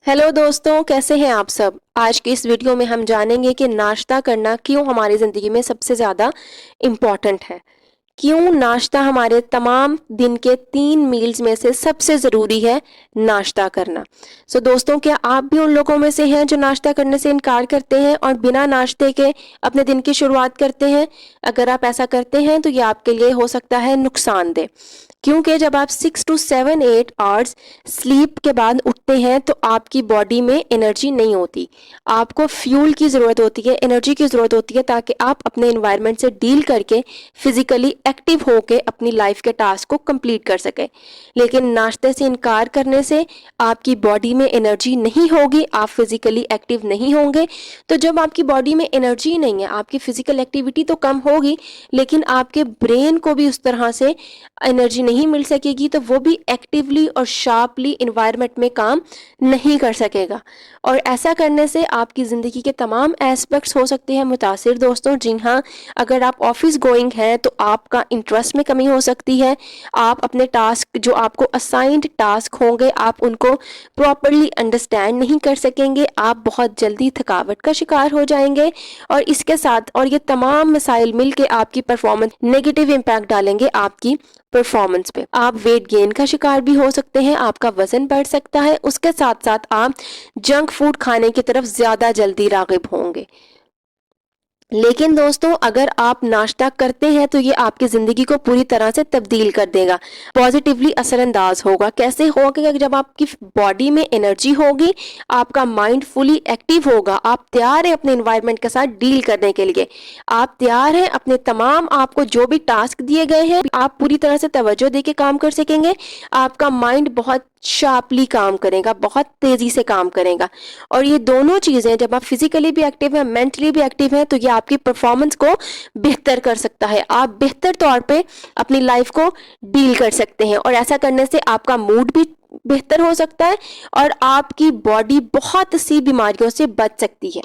Hello दोस्तों, कैसे हैं आप सब। आज की इस वीडियो में हम जानेंगे कि नाश्ता करना क्यों हमारी ज़िंदगी में सबसे ज़्यादा इम्पॉर्टेंट है। क्यों नाश्ता हमारे तमाम दिन के 3 मील्स में से सबसे ज़रूरी है नाश्ता करना। दोस्तों, क्या आप भी उन लोगों में से हैं जो नाश्ता करने से इनकार करते हैं और बिना नाश्ते के अपने दिन की शुरुआत करते हैं? अगर आप ऐसा करते हैं तो ये आपके लिए हो सकता है नुकसानदेह, क्योंकि जब आप 6 to 7 8 आवर्स स्लीप के बाद उठते हैं तो आपकी बॉडी में एनर्जी नहीं होती। आपको फ्यूल की ज़रूरत होती है, एनर्जी की ज़रूरत होती है, ताकि आप अपने इन्वायरमेंट से डील करके फिजिकली एक्टिव होकर अपनी लाइफ के टास्क को कंप्लीट कर सकें। लेकिन नाश्ते से इनकार करने से आपकी बॉडी में एनर्जी नहीं होगी, आप फिजिकली एक्टिव नहीं होंगे। तो जब आपकी बॉडी में एनर्जी नहीं है, आपकी फिजिकल एक्टिविटी तो कम होगी, लेकिन आपके ब्रेन को भी उस तरह से एनर्जी नहीं मिल सकेगी, तो वो भी एक्टिवली और शार्पली इन्वायरमेंट में काम नहीं कर सकेगा। और ऐसा करने से आपकी ज़िंदगी के तमाम एस्पेक्ट्स हो सकते हैं मुतासिर दोस्तों। जी हाँ, अगर आप ऑफिस गोइंग हैं तो आपका इंटरेस्ट में कमी हो सकती है। आप अपने टास्क, जो आपको असाइंड टास्क होंगे, आप उनको प्रॉपरली अंडरस्टैंड नहीं कर सकेंगे। आप बहुत जल्दी थकावट का शिकार हो जाएंगे और इसके साथ और ये तमाम मसाइल मिलके आपकी परफॉर्मेंस नेगेटिव इम्पैक्ट डालेंगे आपकी परफॉर्मेंस पे। आप वेट गेन का शिकार भी हो सकते हैं, आपका वजन बढ़ सकता है। उसके साथ साथ आप जंक फूड खाने की तरफ ज़्यादा जल्दी राग़िब होंगे। लेकिन दोस्तों, अगर आप नाश्ता करते हैं तो ये आपकी ज़िंदगी को पूरी तरह से तब्दील कर देगा, पॉजिटिवली असरअंदाज होगा। कैसे होगा? जब आपकी बॉडी में एनर्जी होगी, आपका माइंड फुली एक्टिव होगा, आप तैयार हैं अपने इन्वायरमेंट के साथ डील करने के लिए, आप तैयार हैं अपने तमाम, आपको जो भी टास्क दिए गए हैं आप पूरी तरह से तवज्जो दे के काम कर सकेंगे। आपका माइंड बहुत शार्पली काम करेगा, बहुत तेज़ी से काम करेगा। और ये दोनों चीज़ें, जब आप फिजिकली भी एक्टिव हैं, मेंटली भी एक्टिव हैं, तो ये आपकी परफॉर्मेंस को बेहतर कर सकता है। आप बेहतर तौर पे अपनी लाइफ को डील कर सकते हैं और ऐसा करने से आपका मूड भी बेहतर हो सकता है और आपकी बॉडी बहुत सी बीमारियों से बच सकती है।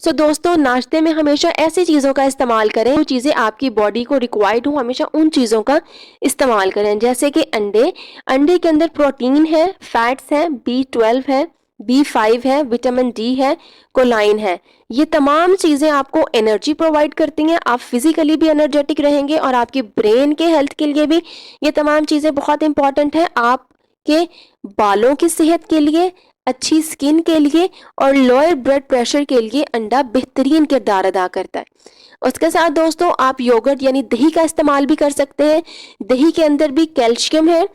दोस्तों, नाश्ते में हमेशा ऐसी चीज़ों का इस्तेमाल करें जो चीज़ें आपकी बॉडी को रिक्वायर्ड हो, हमेशा उन चीज़ों का इस्तेमाल करें। जैसे कि अंडे के अंदर प्रोटीन है, फैट्स हैं, B12 है, B5 है, विटामिन डी है, कोलाइन है। ये तमाम चीज़ें आपको एनर्जी प्रोवाइड करती हैं, आप फिजिकली भी एनर्जेटिक रहेंगे और आपके ब्रेन के हेल्थ के लिए भी ये तमाम चीज़ें बहुत इंपॉर्टेंट हैं। आपके बालों की सेहत के लिए, अच्छी स्किन के लिए और लोअर ब्लड प्रेशर के लिए अंडा बेहतरीन किरदार अदा करता है। उसके साथ दोस्तों, आप योगर्ट यानी दही का इस्तेमाल भी कर सकते हैं। दही के अंदर भी कैल्शियम है,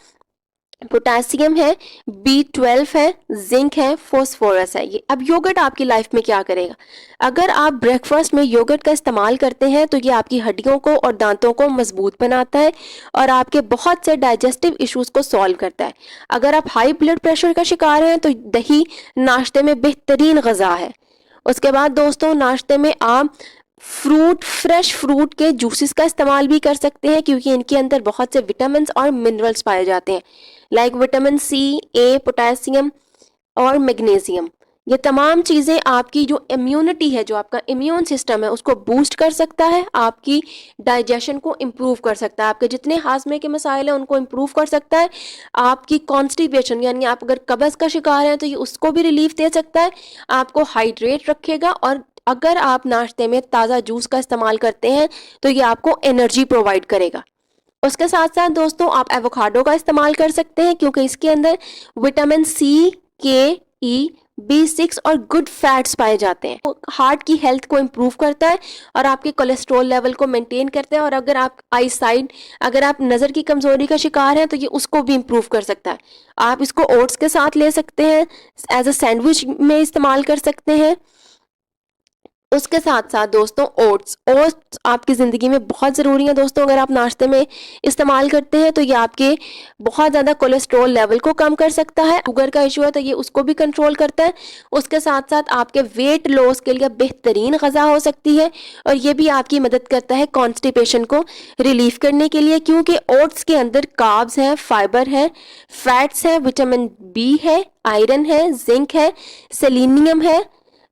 पोटेशियम है, B12 है, जिंक है, फॉस्फोरस है। ये अब योगर्ट आपकी लाइफ में क्या करेगा? अगर आप ब्रेकफास्ट में योगर्ट का इस्तेमाल करते हैं तो ये आपकी हड्डियों को और दांतों को मजबूत बनाता है और आपके बहुत से डाइजेस्टिव इश्यूज को सॉल्व करता है। अगर आप हाई ब्लड प्रेशर का शिकार हैं तो दही नाश्ते में बेहतरीन ग़िज़ा है। उसके बाद दोस्तों, नाश्ते में आप फ्रेश फ्रूट के जूसेस का इस्तेमाल भी कर सकते हैं, क्योंकि इनके अंदर बहुत से विटामिन और मिनरल्स पाए जाते हैं, like vitamin C, A, potassium और मैग्नीशियम। ये तमाम चीज़ें आपकी जो इम्यूनिटी है, जो आपका इम्यून सिस्टम है, उसको बूस्ट कर सकता है, आपकी डाइजेशन को इम्प्रूव कर सकता है, आपके जितने हाजमे के मसाइल हैं उनको इम्प्रूव कर सकता है। आपकी कॉन्स्टिपेशन यानी आप अगर कब्ज़ का शिकार हैं तो ये उसको भी रिलीफ दे सकता है, आपको हाइड्रेट रखेगा। और अगर आप नाश्ते में ताज़ा जूस का इस्तेमाल करते हैं तो ये आपको एनर्जी प्रोवाइड करेगा। उसके साथ साथ दोस्तों, आप एवोकाडो का इस्तेमाल कर सकते हैं, क्योंकि इसके अंदर vitamin C, K, E, B6 और गुड फैट्स पाए जाते हैं। हार्ट की हेल्थ को इम्प्रूव करता है और आपके कोलेस्ट्रॉल लेवल को मेंटेन करता है। और अगर आप नज़र की कमज़ोरी का शिकार हैं तो ये उसको भी इम्प्रूव कर सकता है। आप इसको ओट्स के साथ ले सकते हैं, एज अ सैंडविच में इस्तेमाल कर सकते हैं। उसके साथ साथ दोस्तों, ओट्स आपकी ज़िंदगी में बहुत ज़रूरी है दोस्तों। अगर आप नाश्ते में इस्तेमाल करते हैं तो ये आपके बहुत ज़्यादा कोलेस्ट्रॉल लेवल को कम कर सकता है। शुगर का इशू है तो ये उसको भी कंट्रोल करता है। उसके साथ साथ आपके वेट लॉस के लिए बेहतरीन ग़िज़ा हो सकती है और ये भी आपकी मदद करता है कॉन्स्टिपेशन को रिलीफ करने के लिए, क्योंकि ओट्स के अंदर कार्ब्स हैं, फाइबर है, फैट्स हैं, विटामिन B है, आयरन है, जिंक है, सेलेनियम है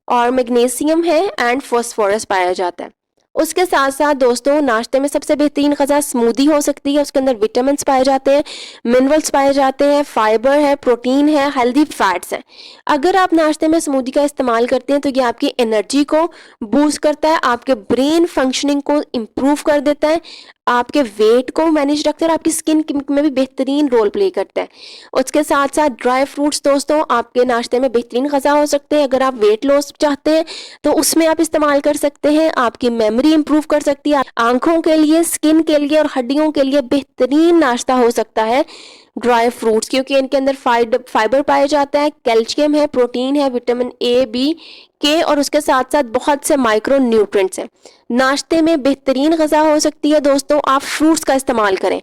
और मैग्नीशियम है एंड फॉस्फोरस पाया जाता है। उसके साथ साथ दोस्तों नाश्ते में सबसे बेहतरीन ग़िज़ा स्मूदी हो सकती है। उसके अंदर विटामिन पाए जाते हैं, मिनरल्स पाए जाते हैं, फाइबर है, प्रोटीन है, हेल्दी फैट्स हैं। अगर आप नाश्ते में स्मूदी का इस्तेमाल करते हैं तो ये आपकी एनर्जी को बूस्ट करता है, आपके ब्रेन फंक्शनिंग को इम्प्रूव कर देता है, आपके वेट को मैनेज रखता है और आपकी स्किन में भी बेहतरीन रोल प्ले करता है। उसके साथ साथ ड्राई फ्रूट्स दोस्तों आपके नाश्ते में बेहतरीन ग़िज़ा हो सकते हैं। अगर आप वेट लॉस चाहते हैं तो उसमें आप इस्तेमाल कर सकते हैं। आपकी मेमोरी इंप्रूव कर सकती है। आंखों के लिए, स्किन के लिए और हड्डियों के लिए बेहतरीन नाश्ता हो सकता है ड्राई फ्रूट्स, क्योंकि इनके अंदर फाइबर पाया जाता है, कैल्शियम है, प्रोटीन है, विटामिन ए, बी, के और उसके साथ साथ बहुत से माइक्रो न्यूट्रिएंट्स हैं। नाश्ते में बेहतरीन ग़िज़ा हो सकती है दोस्तों, आप फ्रूट्स का इस्तेमाल करें।